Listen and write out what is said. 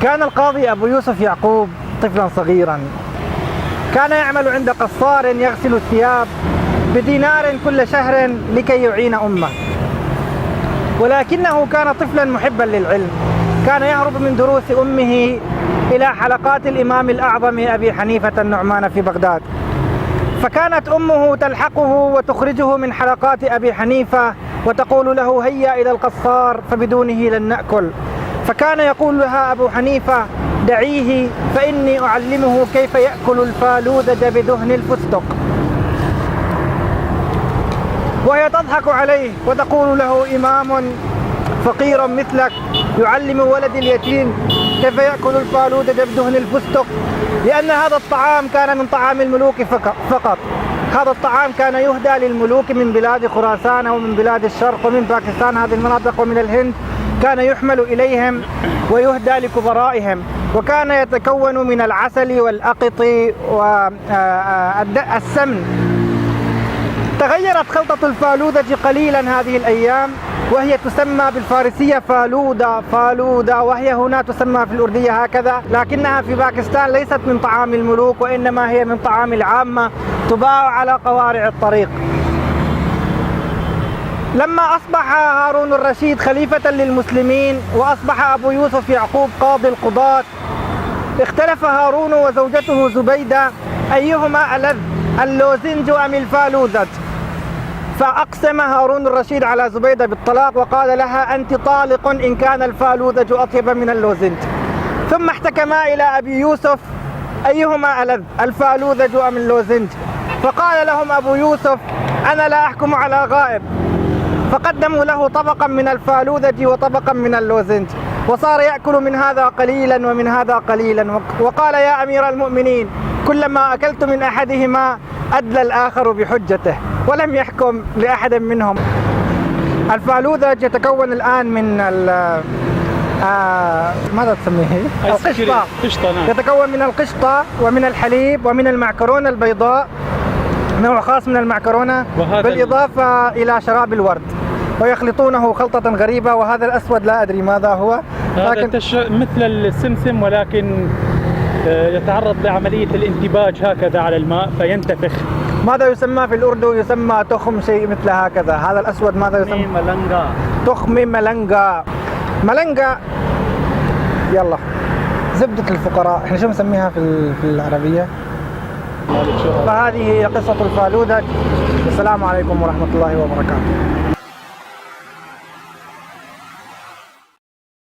كان القاضي أبو يوسف يعقوب طفلا صغيرا، كان يعمل عند قصار يغسل الثياب بدينار كل شهر لكي يعين أمه، ولكنه كان طفلا محبا للعلم. كان يهرب من دروس أمه إلى حلقات الإمام الأعظم أبي حنيفة النعمان في بغداد، فكانت أمه تلحقه وتخرجه من حلقات أبي حنيفة وتقول له هيا إلى القصار فبدونه لن نأكل، فكان يقول لها أبو حنيفة دعيه فإني أعلمه كيف يأكل الفالوذج بدهن الفستق، وهي تضحك عليه وتقول له إمام فقير مثلك يعلم ولد اليتيم كيف يأكل الفالوذج بدهن الفستق، لأن هذا الطعام كان من طعام الملوك فقط. هذا الطعام كان يهدى للملوك من بلاد خراسان ومن بلاد الشرق ومن باكستان، هذه المناطق، ومن الهند، كان يحمل إليهم ويهدى لكبرائهم، وكان يتكون من العسل والأقط والسمن. تغيرت خلطة الفالوذج قليلا هذه الأيام، وهي تسمى بالفارسية فالودة، وهي هنا تسمى في الأردية هكذا، لكنها في باكستان ليست من طعام الملوك وإنما هي من طعام العامة تباع على قوارع الطريق. لما أصبح هارون الرشيد خليفة للمسلمين وأصبح أبو يوسف يعقوب قاضي القضاة، اختلف هارون وزوجته زبيدة أيهما ألذ، اللوزنج أم الفالوذج، فأقسم هارون الرشيد على زبيدة بالطلاق وقال لها أنت طالق إن كان الفالوذج أطيب من اللوزنج. ثم احتكما إلى أبي يوسف أيهما ألذ، الفالوذج أم اللوزنج، فقال لهم أبو يوسف أنا لا أحكم على غائب، فقدموا له طبقا من الفالوذج وطبقا من اللوزنج، وصار يأكل من هذا قليلا ومن هذا قليلا، وقال يا أمير المؤمنين كلما أكلت من أحدهما أدلى الآخر بحجته، ولم يحكم لأحد منهم. الفالوذج يتكون الآن من ماذا تسميه؟ القشطة. نعم. يتكون من القشطة ومن الحليب ومن المعكرونة البيضاء، نوع خاص من المعكرونة، بالإضافة إلى شراب الورد، ويخلطونه خلطة غريبة. وهذا الأسود لا أدري ماذا هو، لكن مثل السمسم، ولكن يتعرض لعملية الانتباج هكذا على الماء فينتفخ. ماذا يسمى في الأردن؟ يسمى تخم، شيء مثل هكذا. هذا الأسود ماذا يسمى؟ ملنقا. تخم ملنقا. يلا زبدة الفقراء، احنا شو نسميها في العربية؟ فهذه هي قصة الفالوذج. السلام عليكم ورحمة الله وبركاته.